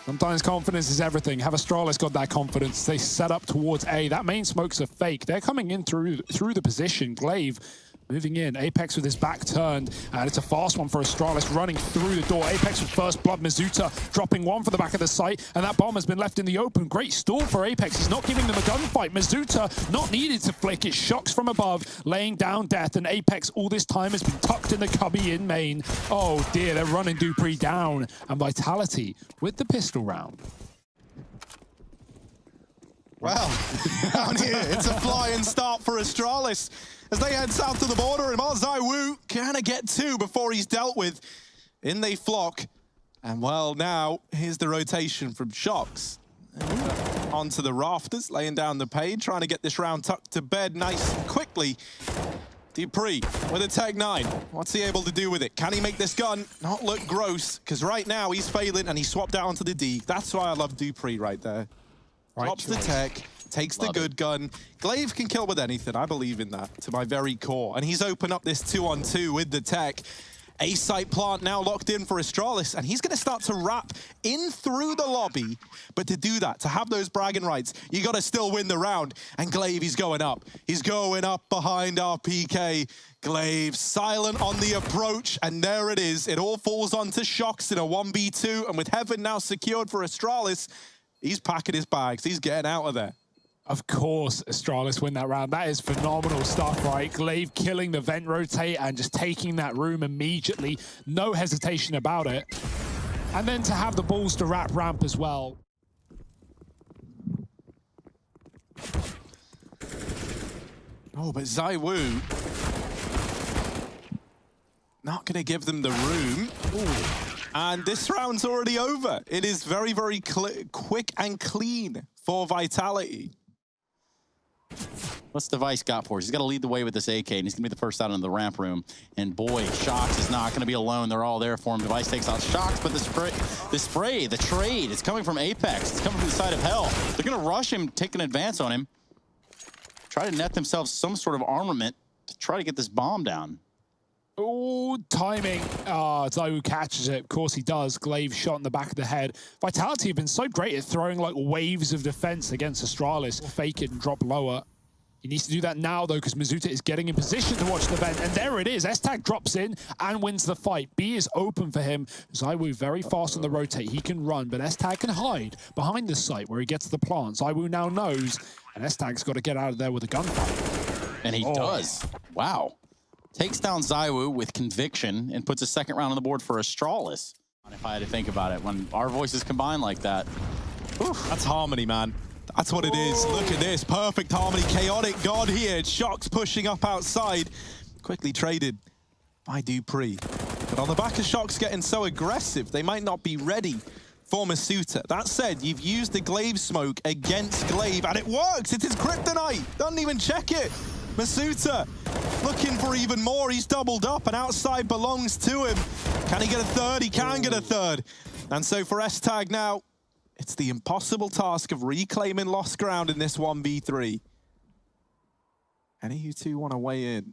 Sometimes confidence is everything. Have Astralis got that confidence? They set up towards A. That main smoke's a fake. They're coming in through the position. Glaive moving in. Apex with his back turned, and it's a fast one for Astralis running through the door. Apex with first blood. Mizuta dropping one for the back of the site, and that bomb has been left in the open. Great stall for Apex. He's not giving them a gunfight. Mizuta not needed to flick. It shocks from above, laying down death, and Apex all this time has been tucked in the cubby in main. Oh dear, they're running dupreeh down, and Vitality with the pistol round. Well, down here, it's a flying start for Astralis as they head south to the border, and zywoo can get two before he's dealt with. In they flock, and well, now here's the rotation from Shox onto the rafters, laying down the page, trying to get this round tucked to bed nice and quickly. dupreeh with a Tech 9. What's he able to do with it? Can he make this gun not look gross? Because right now he's failing, and he swapped out onto the D. That's why I love dupreeh right there. Drops the tech, takes the good gun. Glaive can kill with anything. I believe in that to my very core. And he's opened up this 2-on-2 with the tech. A site plant now locked in for Astralis, and he's going to start to wrap in through the lobby. But to do that, to have those bragging rights, you got to still win the round. And Glaive, he's going up. He's going up behind our PK. Glaive silent on the approach, and there it is. It all falls onto Shox in a 1v2, and with Heaven now secured for Astralis, he's packing his bags. He's getting out of there. Of course, Astralis win that round. That is phenomenal stuff, right? Glaive killing the vent rotate and just taking that room immediately. No hesitation about it. And then to have the balls to wrap ramp as well. Oh, but zywoo not going to give them the room. Ooh. And this round's already over. It is very, very quick and clean for Vitality. What's Device got for us? He's got to lead the way with this AK, and he's going to be the first out into the ramp room. And boy, Shox is not going to be alone. They're all there for him. Device takes out Shox, but the trade, it's coming from Apex. It's coming from the side of Hell. They're going to rush him, take an advance on him. Try to net themselves some sort of armament to try to get this bomb down. Oh, timing. zywoo catches it. Of course he does. Glaive shot in the back of the head. Vitality have been so great at throwing like waves of defense against Astralis. Fake it and drop lower. He needs to do that now, though, because Mizuta is getting in position to watch the vent. And there it is. S-Tag drops in and wins the fight. B is open for him. zywoo very fast on the rotate. He can run, but S-Tag can hide behind the site where he gets the plant. zywoo now knows, and S-Tag's got to get out of there with a gunfight. And he does. Wow. Takes down zywoo with conviction and puts a second round on the board for Astralis. If I had to think about it, when our voices combine like that. Oof, that's harmony, man. That's what it is. Look at this. Perfect harmony. Chaotic God here. Shox pushing up outside. Quickly traded by dupreeh. But on the back of Shox getting so aggressive, they might not be ready for Mizuta. That said, you've used the Glaive smoke against Glaive, and it works. It's his kryptonite. Doesn't even check it. Mizuta looking for even more. He's doubled up, and outside belongs to him. Can he get a third? He can get a third. And so for S-Tag now, it's the impossible task of reclaiming lost ground in this 1v3. Any of you two want to weigh in?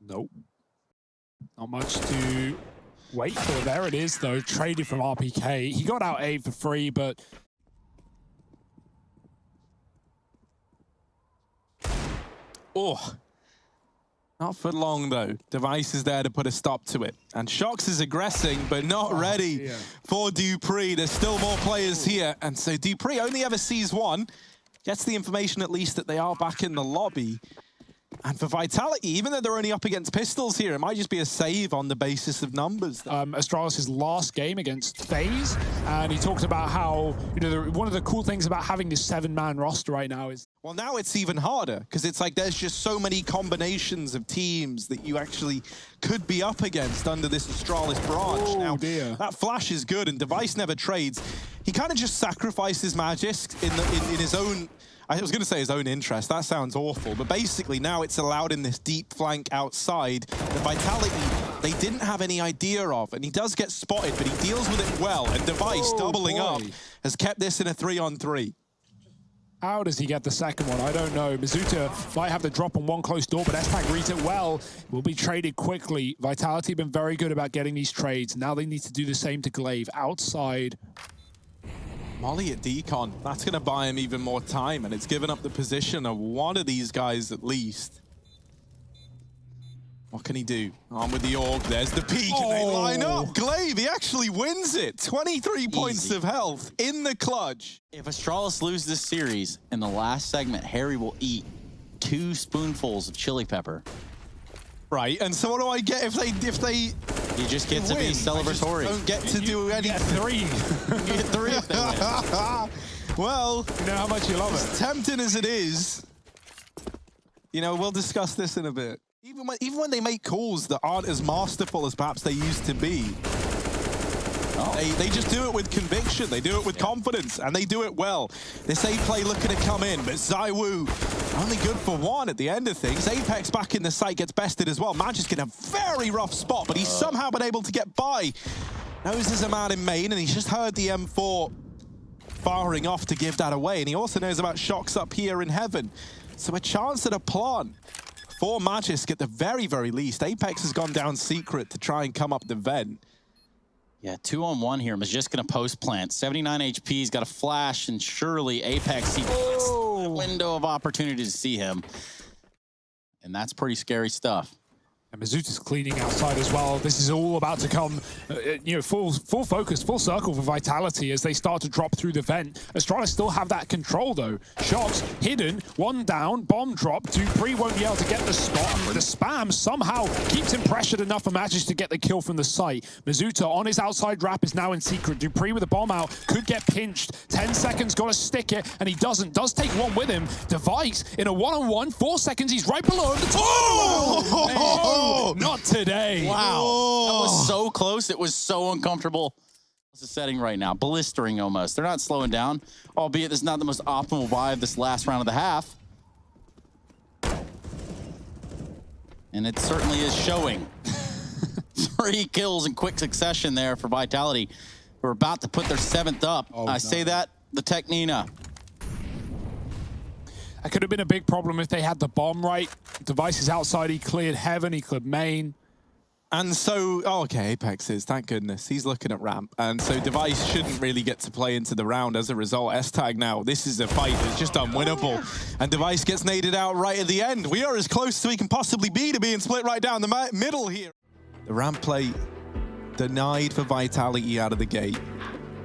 Nope. Not much to wait for. There it is, though. Traded from RPK. He got out A for free, but... Oh, not for long, though. Device is there to put a stop to it. And Shox is aggressing, but not ready for dupreeh. There's still more players here. And so dupreeh only ever sees one. Gets the information, at least, that they are back in the lobby. And for Vitality, even though they're only up against pistols here, it might just be a save on the basis of numbers. Astralis' last game against Faze, and he talked about how, you know, one of the cool things about having this 7-man roster right now is... Well, now it's even harder, because it's like there's just so many combinations of teams that you actually could be up against under this Astralis branch. Oh, now, dear. That flash is good, and Device never trades. He kind of just sacrifices magic in his own... I was going to say his own interest. That sounds awful. But basically, now it's allowed in this deep flank outside. The Vitality, they didn't have any idea of. And he does get spotted, but he deals with it well. And Device, doubling up, has kept this in a 3-on-3. How does he get the second one? I don't know. Mizuta might have the drop on one close door, but S-Tag reads it well. Will be traded quickly. Vitality have been very good about getting these trades. Now they need to do the same to Glaive. Outside. Molly at decon. That's going to buy him even more time, and it's given up the position of one of these guys at least. What can he do? On with the orb. There's the peak, and they line up. Glaive, he actually wins it. 23 points of health in the clutch. If Astralis loses this series, in the last segment, Harry will eat 2 spoonfuls of chili pepper. Right, and so what do I get if they You just get to be celebratory. Don't get to do anything. 3. You get 3 if they win. Well, You know how much you love as it. tempting as it is, you know, we'll discuss this in a bit. Even when they make calls that aren't as masterful as perhaps they used to be, they just do it with conviction, they do it with confidence, and they do it well. This A play looking to come in, but zywoo only good for 1 at the end of things. Apex back in the site gets bested as well. Magic's in a very rough spot, but he's somehow been able to get by. Knows there's a man in main, and he's just heard the M4 firing off to give that away, and he also knows about shocks up here in heaven. So a chance at a plant for Magisk at the very, very least. Apex has gone down secret to try and come up the vent. Yeah, 2-on-1 here. Magisk gonna post plant. 79 HP, he's got a flash, and surely Apex, he gets a window of opportunity to see him. And that's pretty scary stuff. And Mazuta's cleaning outside as well. This is all about to come, full focus, full circle for Vitality as they start to drop through the vent. Astralis still have that control though. Shots hidden, 1 down, bomb drop. Dupree won't be able to get the spot. The spam somehow keeps him pressured enough for Magic to get the kill from the site. Mazuta on his outside wrap is now in secret. Dupree with the bomb out, could get pinched. 10 seconds, gotta stick it, and he doesn't. Does take 1 with him. Device in a 1-on-1, 4 seconds, he's right below him. Not today. Wow. That was so close. It was so uncomfortable. It's a setting right now. Blistering almost. They're not slowing down, albeit this is not the most optimal vibe this last round of the half. And it certainly is showing. 3 kills in quick succession there for Vitality. We're about to put their 7th up. I say that, the Technina. That could have been a big problem if they had the bomb right. Device is outside, he cleared heaven, he cleared main. And so, okay, Apex is, thank goodness. He's looking at ramp. And so Device shouldn't really get to play into the round as a result. S-Tag now, this is a fight that's just unwinnable. And Device gets naded out right at the end. We are as close as we can possibly be to being split right down the middle here. The ramp play denied for Vitality out of the gate.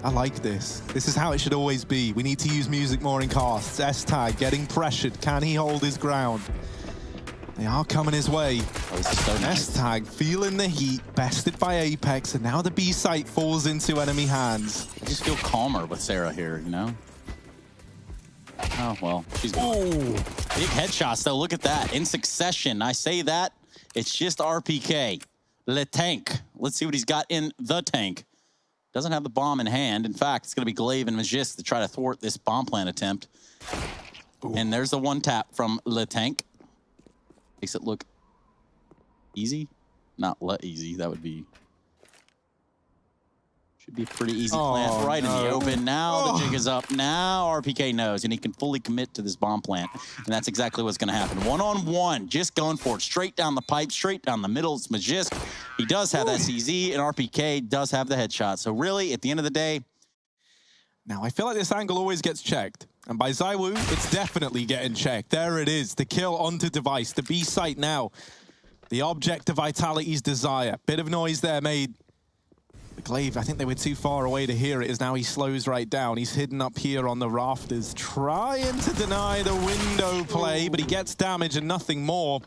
I like this. This is how it should always be. We need to use music more in casts. S-Tag getting pressured. Can he hold his ground? They are coming his way. S-Tag feeling the heat, bested by Apex, and now the B site falls into enemy hands. I just feel calmer with Sarah here, you know? Oh, well, she's good. Big headshots, though. Look at that. In succession. I say that. It's just RPK. Le tank. Let's see what he's got in the tank. Doesn't have the bomb in hand. In fact, it's going to be Glaive and Magisk to try to thwart this bomb plant attempt. And there's the 1 tap from Le Tank. Makes it look easy. Not easy. That would be... Should be a pretty easy plant right in the open. Now the jig is up. Now RPK knows, and he can fully commit to this bomb plant. And that's exactly what's going to happen. 1-on-1, just going for it. Straight down the pipe, straight down the middle. It's Magisk. He does have that CZ, and RPK does have the headshot. So really, at the end of the day... Now, I feel like this angle always gets checked. And by zywoo, it's definitely getting checked. There it is, the kill onto Device. The B site now. The object of Vitality's desire. Bit of noise there made. The Glaive, I think they were too far away to hear it, as now he slows right down. He's hidden up here on the rafters, trying to deny the window play, but he gets damage and nothing more.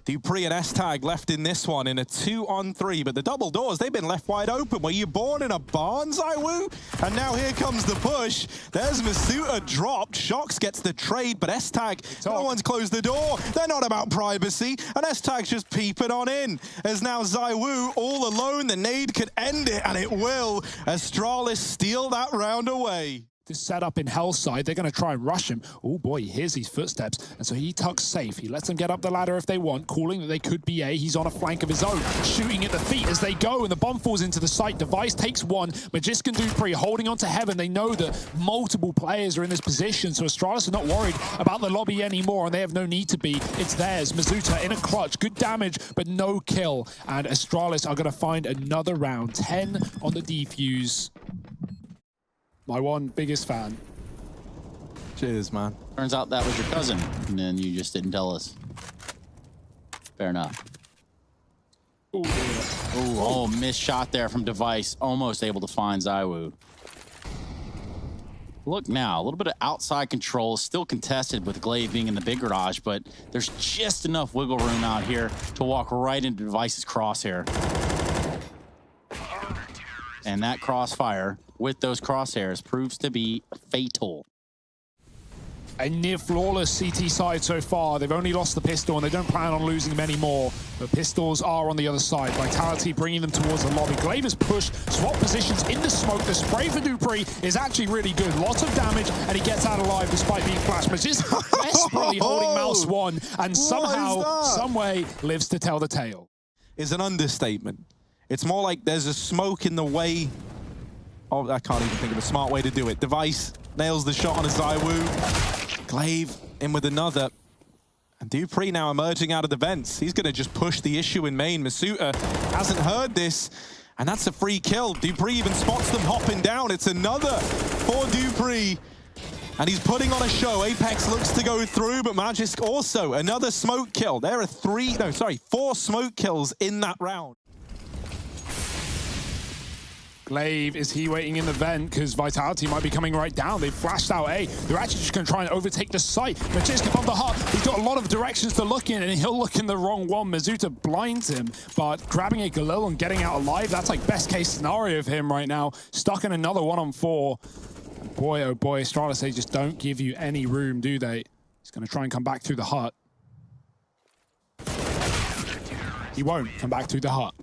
Dupree and S-Tag left in this one in a 2-on-3, but the double doors, they've been left wide open. Were you born in a barn, zywoo? And now here comes the push. There's Masuta dropped. Shox gets the trade, but S-Tag, no one's closed the door. They're not about privacy, and S-Tag's just peeping on in. As now zywoo all alone, the nade could end it, and it will. Astralis steal that round away. This setup in Hell's side, they're going to try and rush him. Oh boy, he hears his footsteps, and so he tucks safe. He lets them get up the ladder if they want, calling that they could be A. He's on a flank of his own, shooting at the feet as they go, and the bomb falls into the site. Device takes 1. Magisk and Dupree holding on to heaven. They know that multiple players are in this position, so Astralis are not worried about the lobby anymore, and they have no need to be. It's theirs. Mazuta in a clutch. Good damage, but no kill. And Astralis are going to find another round. 10 on the defuse. My one biggest fan. Cheers, man. Turns out that was your cousin, and then you just didn't tell us. Fair enough. Ooh, Ooh, oh, missed shot there from Device. Almost able to find zywoo. Look now, a little bit of outside control, still contested with Glaive being in the big garage, but there's just enough wiggle room out here to walk right into Device's crosshair. And that crossfire with those crosshairs proves to be fatal. A near flawless CT side so far. They've only lost the pistol and they don't plan on losing many more. But pistols are on the other side. Vitality bringing them towards the lobby. Glaive has pushed, swap positions in the smoke. The spray for dupreeh is actually really good. Lots of damage and he gets out alive despite being flashed. But just desperately holding mouse one and somehow, some way lives to tell the tale. Is an understatement. It's more like there's a smoke in the way. Oh, I can't even think of a smart way to do it. Device nails the shot on a zywoo. Glaive in with another. And dupreeh now emerging out of the vents. He's going to just push the issue in main. Masuta hasn't heard this. And that's a free kill. dupreeh even spots them hopping down. It's another for dupreeh. And he's putting on a show. Apex looks to go through, but Magisk also another smoke kill. There are 4 smoke kills in that round. Glaive, is he waiting in the vent? Because Vitality might be coming right down. They've flashed out A. They're actually just going to try and overtake the site. Magisk from the hut. He's got a lot of directions to look in, and he'll look in the wrong one. Masuta blinds him, but grabbing a Galil and getting out alive, that's like best case scenario of him right now. Stuck in another 1-on-4. Boy, oh boy, Astralis, they just don't give you any room, do they? He's going to try and come back through the hut. He won't come back through the hut.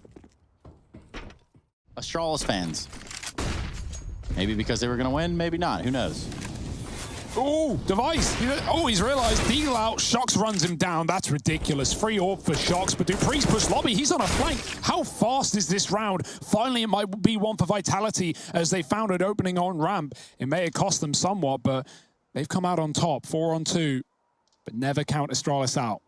Astralis fans. Maybe because they were going to win, maybe not. Who knows? Oh, Device. He's realized Deagle out. Shox runs him down. That's ridiculous. Free AWP for Shox, but dupreeh's pushed lobby. He's on a flank. How fast is this round? Finally, it might be one for Vitality as they found an opening on ramp. It may have cost them somewhat, but they've come out on top. 4-on-2, but never count Astralis out.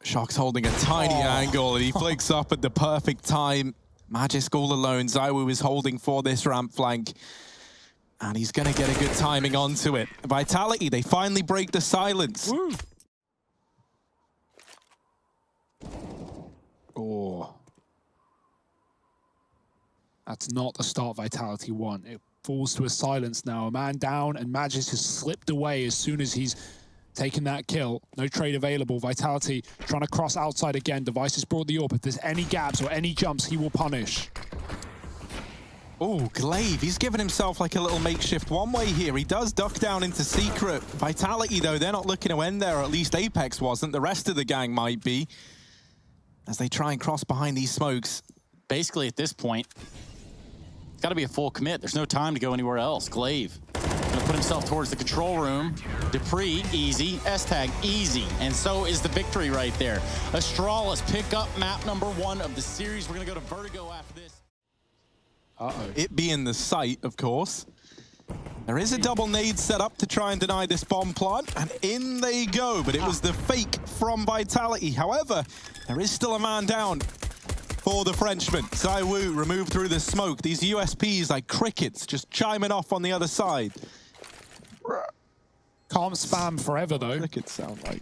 Shox holding a tiny angle, and he flicks up at the perfect time. Magisk all alone. zywoo is holding for this ramp flank. And he's going to get a good timing onto it. Vitality, they finally break the silence. Woo. Oh. That's not the start Vitality want. It falls to a silence now. A man down, and Magisk has slipped away as soon as he's taking that kill. No trade available. Vitality trying to cross outside again. Device has brought the AWP. If there's any gaps or any jumps, he will punish. Oh, Glaive, he's given himself like a little makeshift one-way here. He does duck down into secret. Vitality, though, they're not looking to end there, or at least Apex wasn't. The rest of the gang might be, as they try and cross behind these smokes. Basically, at this point, it's got to be a full commit. There's no time to go anywhere else. Glaive going to put himself towards the control room. dupreeh, easy. S-Tag, easy. And so is the victory right there. Astralis pick up map number 1 of the series. We're going to go to Vertigo after this. Uh-oh. It being the site, of course. There is a double nade set up to try and deny this bomb plant, and in they go, but it was the fake from Vitality. However, there is still a man down for the Frenchman. zywoo removed through the smoke. These USPs like crickets just chiming off on the other side. Can't spam forever, though. Crickets sound like.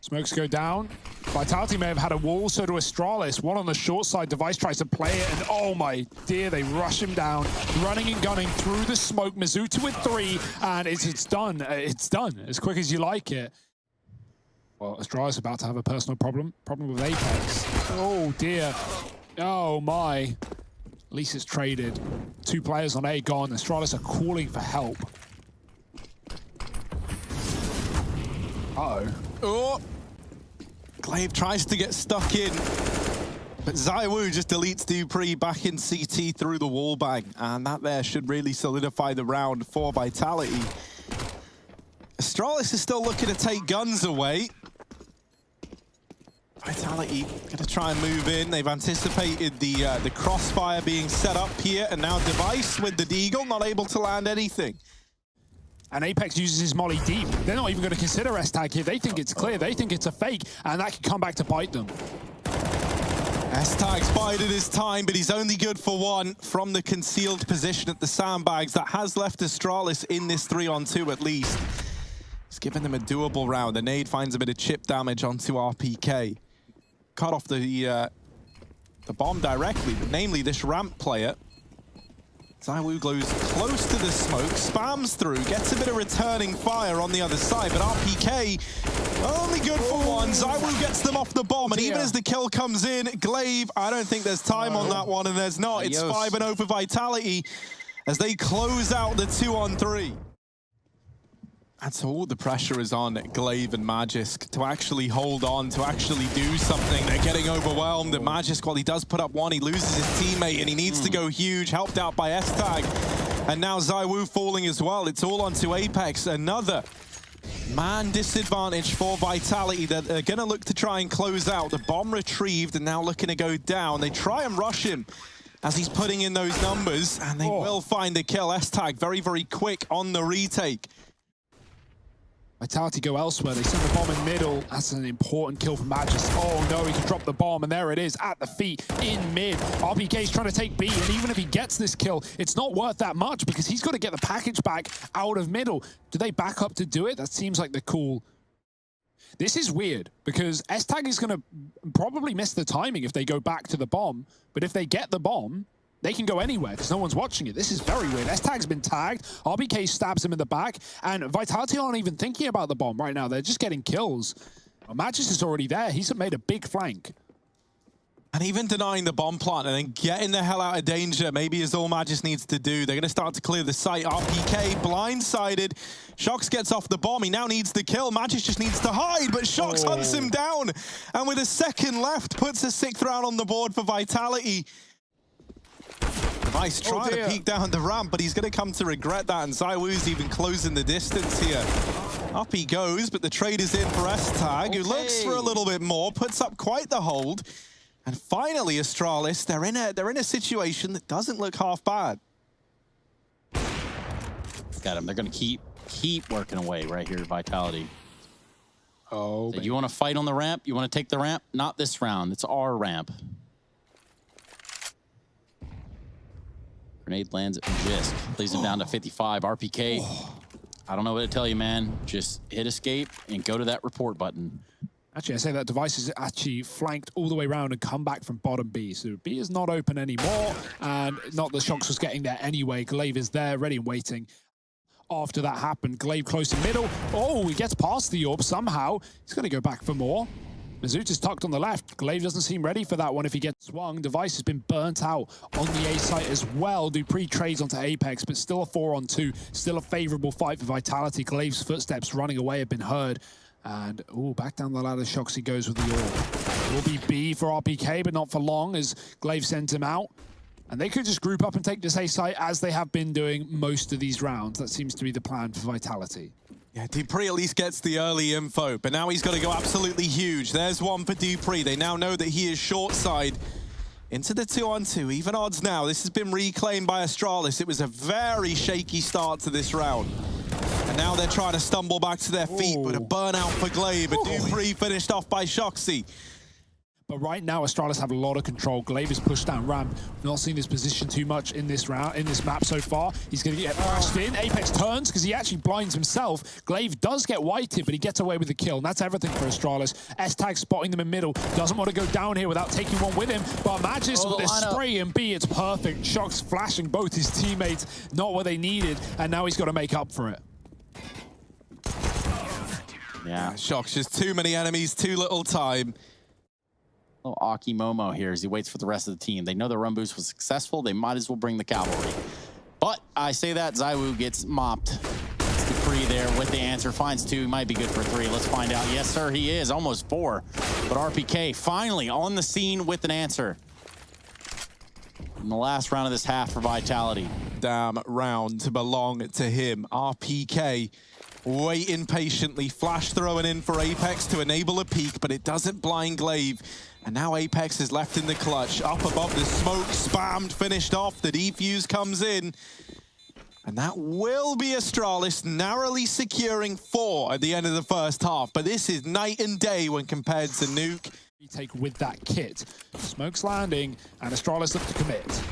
Smokes go down. Vitality may have had a wall, so do Astralis. One on the short side. Device tries to play it, and oh my dear, they rush him down. Running and gunning through the smoke. Masuta with 3, and it's done. It's done as quick as you like it. Well, Astralis about to have a personal problem with Apex. Oh dear. Oh my. At least it's traded. 2 players on A gone. Astralis are calling for help. Uh-oh. Oh! Glaive tries to get stuck in, but zywoo just deletes dupreeh back in CT through the wall bang, and that there should really solidify the round for Vitality. Astralis is still looking to take guns away. Vitality going to try and move in. They've anticipated the crossfire being set up here, and now Device with the deagle, not able to land anything. And Apex uses his molly deep. They're not even going to consider S-Tag here. They think it's clear. They think it's a fake, and that can come back to bite them. S-Tag's bided his time, but he's only good for one from the concealed position at the sandbags. That has left Astralis in this 3-on-2 at least. He's given them a doable round. The nade finds a bit of chip damage onto RPK. Cut off the bomb directly, but namely this ramp player. zywoo goes close to the smoke, spams through, gets a bit of returning fire on the other side, but RPK only good for one. zywoo gets them off the bomb, and even as the kill comes in, glaive, I don't think there's time on that one, and there's not. It's 5-0 for Vitality as they close out the 2-on-3. And so all the pressure is on glaive and Magisk to actually hold on, to actually do something. They're getting overwhelmed. And Magisk, while he does put up one, he loses his teammate and he needs to go huge, helped out by S-Tag. And now zywoo falling as well. It's all onto Apex. Another man disadvantage for Vitality that are going to look to try and close out. The bomb retrieved and now looking to go down. They try and rush him as he's putting in those numbers, and they will find the kill. S-Tag very, very quick on the retake. Vitality go elsewhere. They send the bomb in middle. That's an important kill for Magis. Oh no, he can drop the bomb, and there it is at the feet in mid. RPK's trying to take B, and even if he gets this kill, it's not worth that much because he's got to get the package back out of middle. Do they back up to do it? That seems like the cool. This is weird because S-Tag is going to probably miss the timing if they go back to the bomb, but if they get the bomb, they can go anywhere because no one's watching it. This is very weird. S-Tag's been tagged. RBK stabs him in the back. And Vitality aren't even thinking about the bomb right now. They're just getting kills. Magis is already there. He's made a big flank. And even denying the bomb plant and then getting the hell out of danger maybe is all Magis needs to do. They're going to start to clear the site. RPK blindsided. Shox gets off the bomb. He now needs the kill. Magis just needs to hide, but Shox hunts him down. And with a second left, puts a 6th round on the board for Vitality. Nice trying to peek down the ramp, but he's going to come to regret that, and zywoo's even closing the distance here. Up he goes, but the trade is in for S-Tag, who looks for a little bit more, puts up quite the hold. And finally, Astralis, they're in a situation that doesn't look half bad. Got him. They're going to keep working away right here, Vitality. Oh, so you want to fight on the ramp? You want to take the ramp? Not this round. It's our ramp. Grenade lands at Magisk, plays him down to 55. RPK, I don't know what to tell you, man. Just hit escape and go to that report button. Actually, I say that device is actually flanked all the way around and come back from bottom B. So B is not open anymore, and not that Shox was getting there anyway. glaive is there, ready and waiting. After that happened, glaive close to middle. Oh, he gets past the orb somehow. He's going to go back for more. Mazout is tucked on the left. glaive doesn't seem ready for that one if he gets swung. Device has been burnt out on the A site as well. Dupree trades onto Apex, but still a 4-on-2. Still a favorable fight for Vitality. glaive's footsteps running away have been heard. And, back down the ladder, Shoxy goes with the orb. It will be B for RPK, but not for long as glaive sends him out. And they could just group up and take this A site as they have been doing most of these rounds. That seems to be the plan for Vitality. Yeah, Dupree at least gets the early info, but now he's got to go absolutely huge. There's one for Dupree. They now know that he is short side into the 2-on-2. Even odds now. This has been reclaimed by Astralis. It was a very shaky start to this round. And now they're trying to stumble back to their feet, but a burnout for glaive. But Dupree finished off by Shoxy. But right now, Astralis have a lot of control. glaive is pushed down ramp. We've not seen this position too much in this round, in this map so far. He's going to get flashed in. Apex turns because he actually blinds himself. glaive does get whited, but he gets away with the kill. And that's everything for Astralis. S-Tag spotting them in middle. Doesn't want to go down here without taking one with him. But Magis with this spray and B, it's perfect. Shox flashing both his teammates. Not what they needed. And now he's got to make up for it. Yeah, Shox, just too many enemies, too little time. Little Aki Momo here as he waits for the rest of the team. They know the run boost was successful. They might as well bring the cavalry. But I say that zywoo gets mopped. It's Dupree there with the answer. Finds 2. He might be good for 3. Let's find out. Yes, sir, he is. Almost 4. But RPK finally on the scene with an answer. In the last round of this half for Vitality. Damn round to belong to him. RPK waiting patiently. Flash throwing in for Apex to enable a peek, but it doesn't blind glaive. And now Apex is left in the clutch. Up above the smoke, spammed, finished off. The defuse comes in. And that will be Astralis narrowly securing 4 at the end of the first half. But this is night and day when compared to Nuke. Retake with that kit. Smoke's landing, and Astralis look to commit.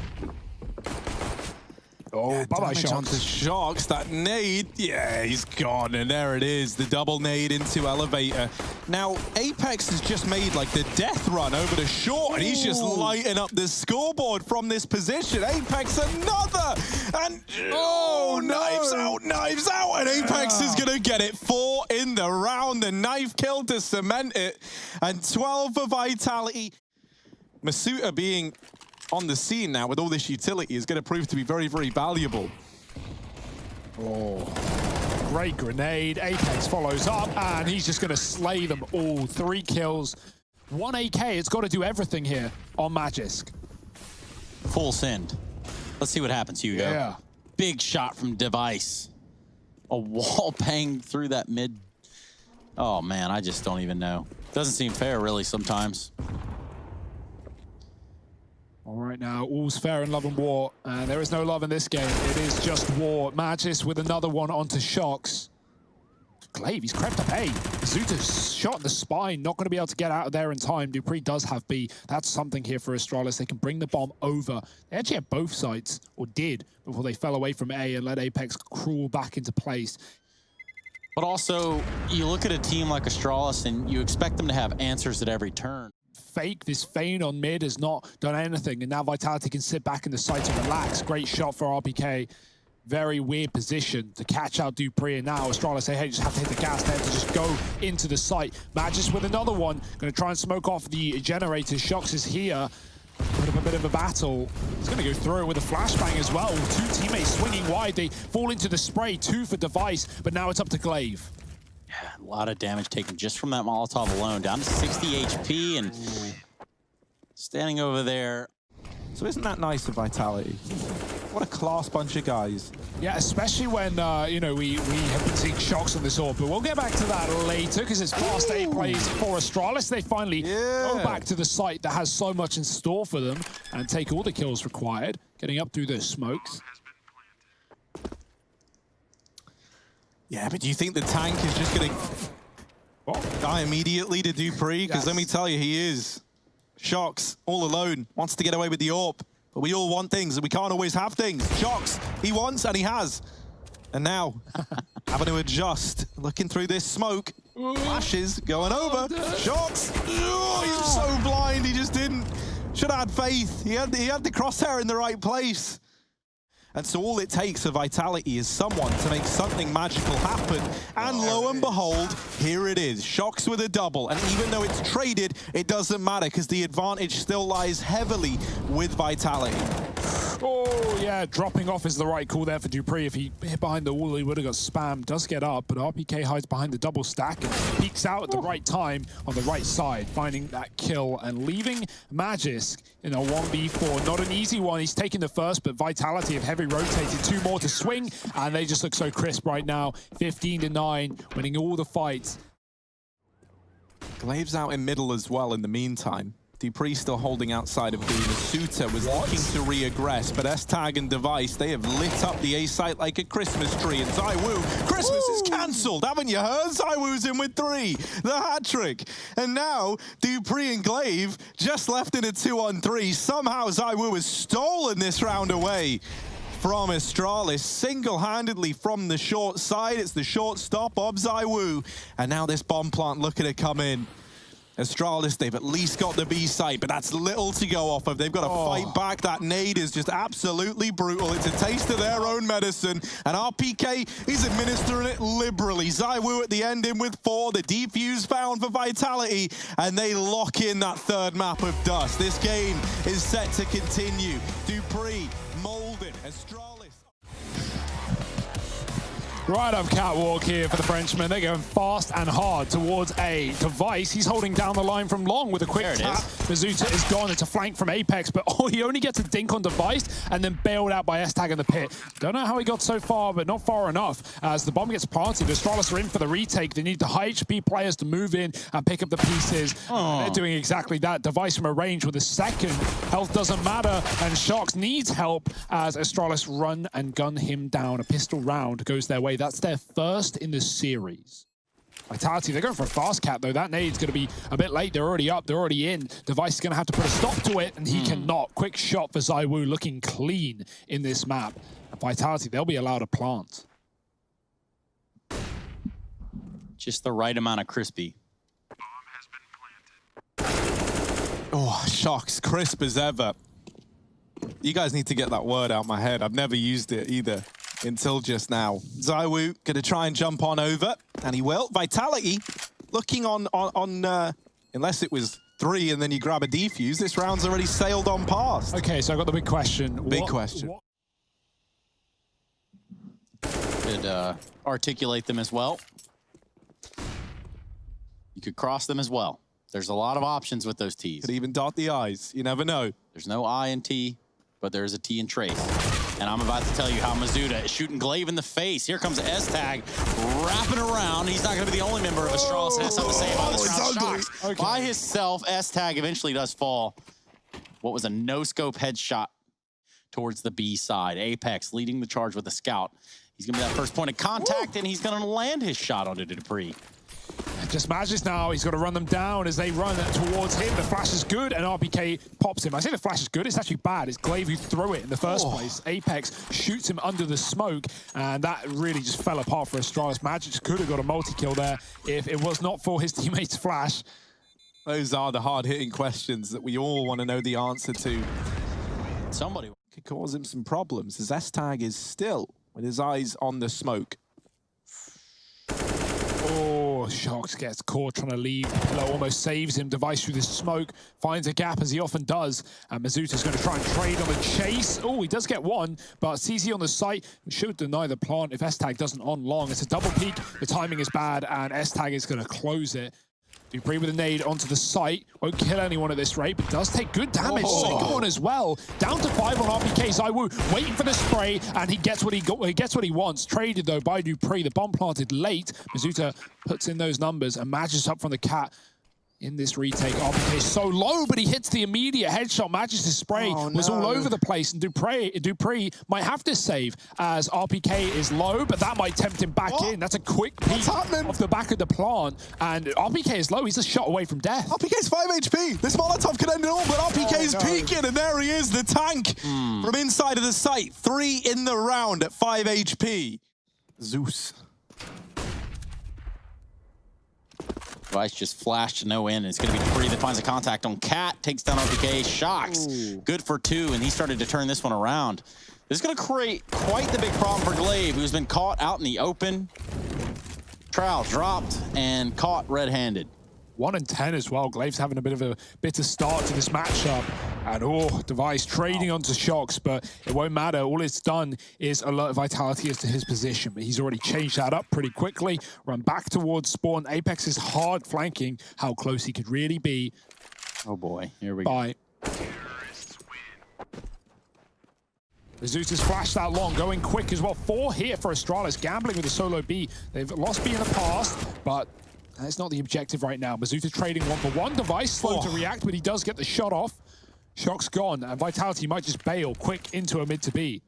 Oh, Yeah, bye-bye, damage onto Shox. Shox. That nade, yeah, he's gone. And there it is, the double nade into Elevator. Now, Apex has just made like the death run over to short, and he's just lighting up the scoreboard from this position. Apex another, and oh, knives out, and Apex is gonna get it. 4 in the round, the knife kill to cement it, and 12 for Vitality. Masuta being on the scene now with all this utility is going to prove to be very, very valuable. Oh, great grenade. Apex follows up, and he's just going to slay them all. 3 kills, 1 AK. It's got to do everything here on Magisk. Full send. Let's see what happens, Hugo. Yeah. Big shot from Device. A wall bang through that mid. Oh, man, I just don't even know. Doesn't seem fair, really, sometimes. All right, now, all's fair in love and war, and there is no love in this game. It is just war. Magisk with another one onto Shox. Glaive, he's crept up A. Zuta's shot in the spine, not going to be able to get out of there in time. dupreeh does have B. That's something here for Astralis. They can bring the bomb over. They actually had both sides, or did, before they fell away from A and let Apex crawl back into place. But also, you look at a team like Astralis, and you expect them to have answers at every turn. Fake, this feign on mid has not done anything, and now Vitality can sit back in the site and relax. Great shot for RPK. Very weird position to catch out dupreeh, and now Astralis say, hey, just have to hit the gas there to just go into the site. Magisk with another one, going to try and smoke off the generator. Shox is here. A bit of a battle. He's going to go through it with a flashbang as well. 2 teammates swinging wide. They fall into the spray. 2 for Device, but now it's up to Glaive. Yeah, a lot of damage taken just from that Molotov alone. Down to 60 HP and standing over there. So isn't that nice of Vitality? What a class bunch of guys. Yeah, especially when, you know, we have been seeing Shox on this orb, but we'll get back to that later because it's fast 8 plays for Astralis. They finally go back to the site that has so much in store for them and take all the kills required, getting up through those smokes. Yeah, but do you think the tank is just going to die immediately to dupreeh? Because let me tell you, he is. Shox, all alone, wants to get away with the AWP. But we all want things, and we can't always have things. Shox, he wants, and he has. And now, having to adjust, looking through this smoke. Flashes, going over. Shox, oh, he's so blind, he just didn't. Should have had faith. He had the crosshair in the right place. And so all it takes for Vitality is someone to make something magical happen. And lo and behold, here it is. Shox with a double. And even though it's traded, it doesn't matter because the advantage still lies heavily with Vitality. Oh, yeah, dropping off is the right call there for dupreeh. If he hit behind the wall, he would have got spammed. Does get up, but RPK hides behind the double stack and peeks out at the right time on the right side, finding that kill and leaving Magisk in a 1v4. Not an easy one. He's taking the first, but Vitality have heavy rotated. 2 more to swing, and they just look so crisp right now. 15-9, winning all the fights. Glaive's out in middle as well in the meantime. dupreeh still holding outside of B. Masuta was looking to re-aggress, but S-Tag and Device, they have lit up the A site like a Christmas tree. And zywoo, Christmas is cancelled. Haven't you heard? zywoo's in with 3, the hat trick. And now dupreeh and Glaive just left in a 2-on-3. Somehow zywoo has stolen this round away from Astralis, single-handedly from the short side. It's the short stop of zywoo. And now this bomb plant looking to come in. Astralis, they've at least got the B site, but that's little to go off of. They've got to fight back. That nade is just absolutely brutal. It's a taste of their own medicine, and RPK is administering it liberally. zywoo at the end in with 4. The defuse found for Vitality, and they lock in that 3rd map of dust. This game is set to continue. dupreeh, molded, Astralis. Right up catwalk here for the Frenchman. They're going fast and hard towards A. Device, he's holding down the line from long with a quick tap. Masuta is gone. It's a flank from Apex, but he only gets a dink on Device and then bailed out by S-Tag in the pit. Don't know how he got so far, but not far enough. As the bomb gets planted, Astralis are in for the retake. They need the high HP players to move in and pick up the pieces. They're doing exactly that. Device from a range with a second. Health doesn't matter, and Shox needs help as Astralis run and gun him down. A pistol round goes their way. That's their first in the series. Vitality, they're going for a fast cap, though. That nade's going to be a bit late. They're already up. They're already in. Device is going to have to put a stop to it, and he cannot. Quick shot for zywoo, looking clean in this map. And Vitality, they'll be allowed to plant. Just the right amount of crispy. Oh, Shocks, crisp as ever. You guys need to get that word out my head. I've never used it either until just now. zywoo going to try and jump on over, and he will. Vitality looking on unless it was 3 and then you grab a defuse, this round's already sailed on past. Okay, so I've got the big question. Big question. Could articulate them as well. You could cross them as well. There's a lot of options with those T's. Could even dot the I's. You never know. There's no I in T, but there's a T in trace. And I'm about to tell you how Mizuta is shooting Glaive in the face. Here comes S-Tag wrapping around. He's not going to be the only member of Astralis that has something to say about this round. Shocks. Okay. By himself, S-Tag eventually does fall. What was a no-scope headshot towards the B side. Apex leading the charge with a scout. He's going to be that first point of contact, and he's going to land his shot onto dupreeh. Just Magis now, he's got to run them down as they run towards him. The flash is good, and RPK pops him. I say the flash is good, it's actually bad. It's Glaive who threw it in the first place. Apex shoots him under the smoke, and that really just fell apart for Astralis. Magis could have got a multi-kill there if it was not for his teammate's flash. Those are the hard-hitting questions that we all want to know the answer to. Somebody could cause him some problems, as S-Tag is still with his eyes on the smoke. Oh, Shocks gets caught trying to leave. Pillow almost saves him. Device through the smoke, finds a gap as he often does. And Mizuta's going to try and trade on the chase. Oh, he does get one, but CZ on the site should deny the plant if S-Tag doesn't on long. It's a double peek. The timing is bad, and S-Tag is going to close it. dupreeh with a nade onto the site. Won't kill anyone at this rate, but does take good damage. Second one as well. Down to 5 on RPK. zywoo waiting for the spray, and he gets what he gets what he wants. Traded though by dupreeh. The bomb planted late. Mizuta puts in those numbers and matches up from the cat. In this retake, RPK is so low, but he hits the immediate headshot. Magis' spray was all over the place, and dupreeh might have to save as RPK is low, but that might tempt him back in. That's a quick peek off the back of the plant, and RPK is low. He's a shot away from death. RPK's 5 HP. This Molotov could end it all, but RPK's peeking, and there he is, the tank from inside of the site. 3 in the round at 5 HP. Zeus. Device just flashed to no end. It's going to be dupreeh that finds a contact on Cat, takes down RPK. Shocks, good for 2, and he started to turn this one around. This is going to create quite the big problem for Glaive, who's been caught out in the open. Trowel dropped and caught red-handed. 1 and 10 as well. Glaive's having a bit of a bitter start to this matchup. And Device trading onto Shocks, but it won't matter. All it's done is alert Vitality as to his position, but he's already changed that up pretty quickly. Run back towards spawn. Apex is hard flanking how close he could really be. Oh boy, here we go. Zeus flashed that long, going quick as well. 4 here for Astralis, gambling with the solo B. They've lost B in the past, but that's not the objective right now. Mizuta trading 1-for-1. Device slow to react, but he does get the shot off. Shock's gone, and Vitality might just bail quick into a mid to B.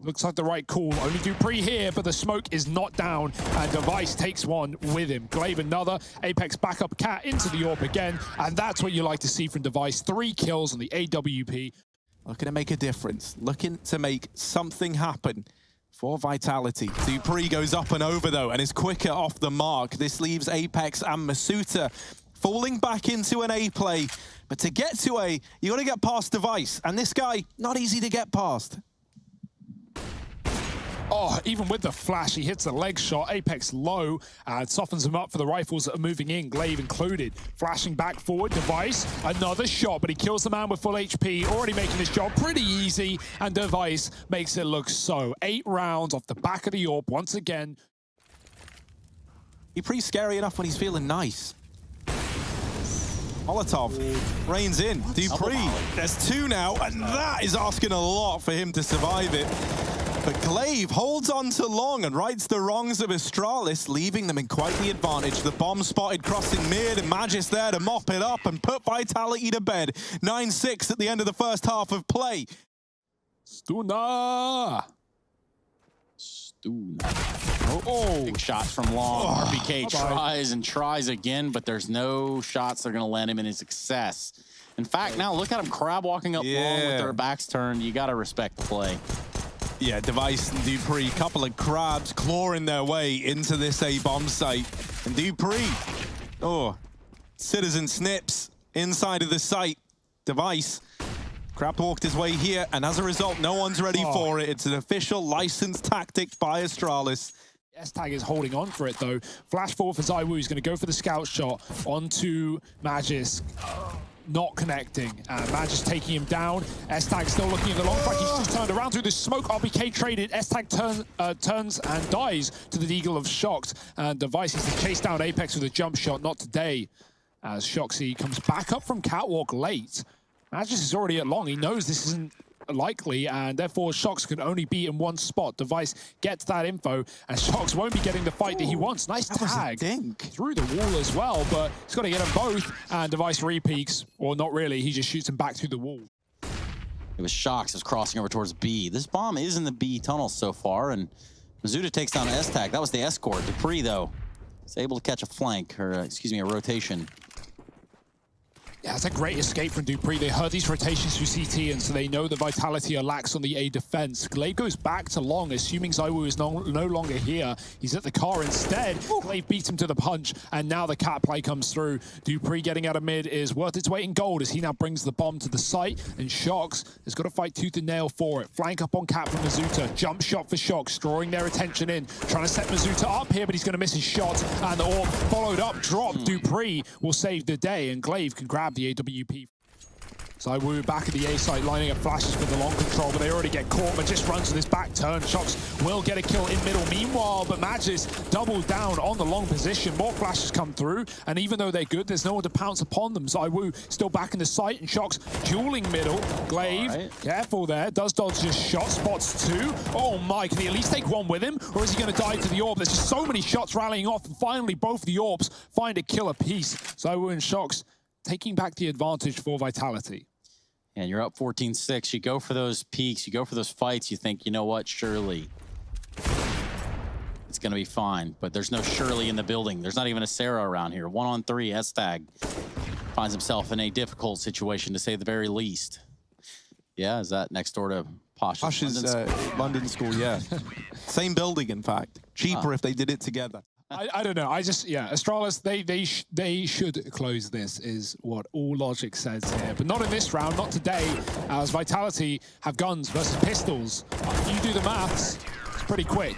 Looks like the right call. Only dupreeh here, but the smoke is not down, and Device takes one with him. Glaive another. Apex back up Cat into the AWP again, and that's what you like to see from Device. 3 kills on the AWP. Looking to make a difference. Looking to make something happen for Vitality. dupreeh goes up and over though, and is quicker off the mark. This leaves Apex and Mizuta falling back into an A play. But to get to A, you got to get past Device, and this guy, not easy to get past. Oh, even with the flash, he hits a leg shot. Apex low, and softens him up for the rifles that are moving in, Glaive included. Flashing back forward, Device, another shot, but he kills the man with full HP, already making his job pretty easy, and Device makes it look so. 8 rounds off the back of the AWP once again. He's pretty scary enough when he's feeling nice. Molotov reigns in. dupreeh, there's 2 now, and that is asking a lot for him to survive it. But Glaive holds on to long and rights the wrongs of Astralis, leaving them in quite the advantage. The bomb spotted crossing mid, and Magis there to mop it up and put Vitality to bed. 9-6 at the end of the first half of play. Stuna! Ooh, oh, big shots from long. RBK tries and tries again, but there's no shots that are going to land him any success. In fact, now look at him crab walking up long with their backs turned. You got to respect the play. Yeah, Device and Dupree, couple of crabs clawing their way into this A-bomb site. And Dupree, citizen snips inside of the site. Device, crab walked his way here, and as a result, no one's ready for it. It's an official licensed tactic by Astralis. S-Tag is holding on for it, though. Flash forward for zywoo. He's going to go for the scout shot onto Magis. Not connecting. Magis taking him down. S-Tag still looking at the long flank. He's just turned around through the smoke. RBK traded. S-Tag turns and dies to the Deagle of Shocked. And Device is to chase down Apex with a jump shot. Not today. As Shoxy comes back up from catwalk late. Magis is already at long. He knows this isn't likely, and therefore Shox can only be in one spot. Device gets that info, and Shox won't be getting the fight that he wants. Nice tag through the wall as well, but he's got to get them both, and Device repeaks, or not really, he just shoots him back through the wall. It was Shox was crossing over towards B. This bomb is in the B tunnel so far, and Mizuta takes down S-Tag. That was the escort. Dupree, though, is able to catch a flank, or excuse me, a rotation. Yeah, it's a great escape from Dupree. They heard these rotations through CT, and so they know the vitality are lax on the A defense. Glaive goes back to long, assuming zywoo is no longer here. He's at the car instead. Glaive beats him to the punch, and now the cat play comes through. Dupree getting out of mid is worth its weight in gold as he now brings the bomb to the site, and Shox has got to fight tooth and nail for it. Flank up on cat from Mizuta. Jump shot for Shox, drawing their attention in. Trying to set Mizuta up here, but he's going to miss his shot, and the orb followed up, dropped. Dupree will save the day, and Glaive can grab the AWP. zywoo back at the A site, lining up flashes for the long control, but they already get caught. Magis runs with his back turn. Shox will get a kill in middle. Meanwhile, but Magis doubled down on the long position. More flashes come through, and even though they're good, there's no one to pounce upon them. zywoo still back in the site, and Shox dueling middle. Glaive, careful there, does dodge his shot, spots two. Oh my, can he at least take one with him, or is he going to die to the orb? There's just so many shots rallying off, and finally both the orbs find a kill apiece. zywoo and Shox taking back the advantage for vitality. And you're up 14-6. You go for those peaks, you go for those fights, you think, you know what, surely it's going to be fine. But there's no Shirley in the building. There's not even a Sarah around here. 1-on-3, S-Tag finds himself in a difficult situation, to say the very least. Yeah, is that next door to Posh's London School, yeah. Same building, in fact. Cheaper if they did it together. I don't know. Astralis, they should close this, is what all logic says here. But not in this round, not today, as Vitality have guns versus pistols. You do the maths, it's pretty quick.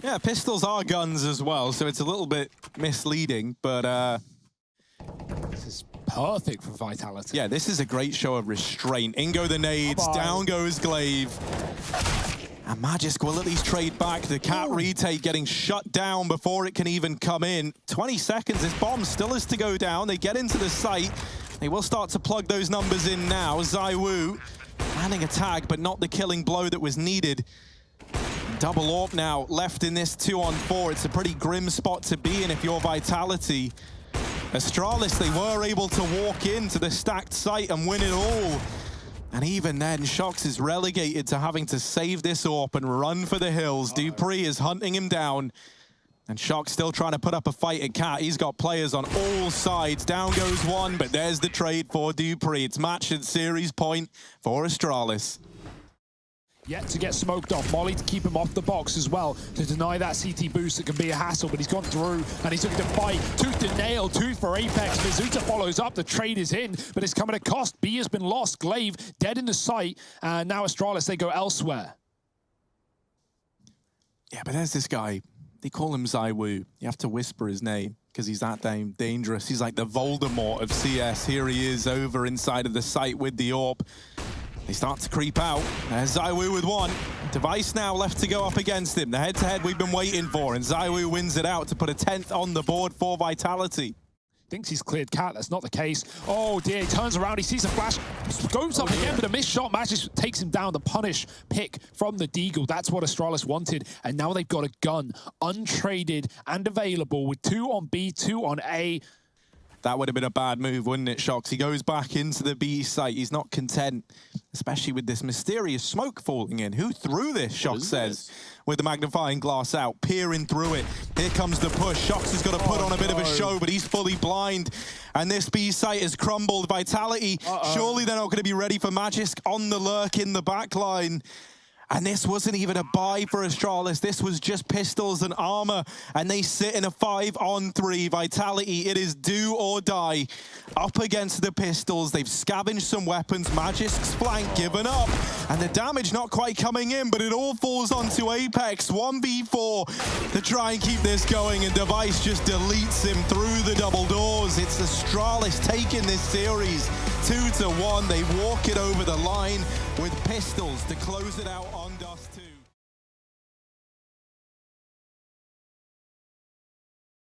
Yeah, pistols are guns as well, so it's a little bit misleading, but this is perfect for Vitality. Yeah, this is a great show of restraint. In go the nades, down goes Glaive. And Magisk will at least trade back. The cat retake getting shut down before it can even come in. 20 seconds, this bomb still is to go down. They get into the site. They will start to plug those numbers in now. zywoo landing a tag, but not the killing blow that was needed. Double orb now left in this 2-on-4. It's a pretty grim spot to be in if you're Vitality. Astralis, they were able to walk into the stacked site and win it all. And even then, Shox is relegated to having to save this AWP and run for the hills. Dupree is hunting him down. And Shox still trying to put up a fight at Cat. He's got players on all sides. Down goes one, but there's the trade for Dupree. It's match and series point for Astralis. Yet to get smoked off. Molly to keep him off the box as well, to deny that CT boost that can be a hassle, but he's gone through and he's looking to fight. Tooth to nail, Tooth for Apex. Mizuta follows up, the trade is in, but it's coming at a cost. B has been lost, Glaive dead in the site, and now Astralis, they go elsewhere. Yeah, but there's this guy. They call him zywoo. You have to whisper his name because he's that damn dangerous. He's like the Voldemort of CS. Here he is over inside of the site with the AWP. They start to creep out. There's zywoo with one. Device now left to go up against him. The head-to-head we've been waiting for, and zywoo wins it out to put a 10th on the board for Vitality. Thinks he's cleared Cat, that's not the case. Oh dear, he turns around, he sees a flash, goes up again, but a missed shot. Magis takes him down, the punish pick from the Deagle. That's what Astralis wanted, and now they've got a gun, untraded and available with 2 on B, 2 on A. That would have been a bad move, wouldn't it, Shox? He goes back into the B site. He's not content, especially with this mysterious smoke falling in. Who threw this, Shox says, with the magnifying glass out, peering through it. Here comes the push. Shox has got to put on a bit of a show, but he's fully blind. And this B site has crumbled. Vitality, surely they're not going to be ready for Magisk on the lurk in the backline. And this wasn't even a buy for Astralis. This was just pistols and armor. And they sit in a 5-on-3. Vitality, it is do or die. Up against the pistols. They've scavenged some weapons. Magisk's flank given up. And the damage not quite coming in, but it all falls onto Apex. 1v4 to try and keep this going. And Device just deletes him through the double doors. It's Astralis taking this series 2-1. They walk it over the line with pistols to close it out on Dust.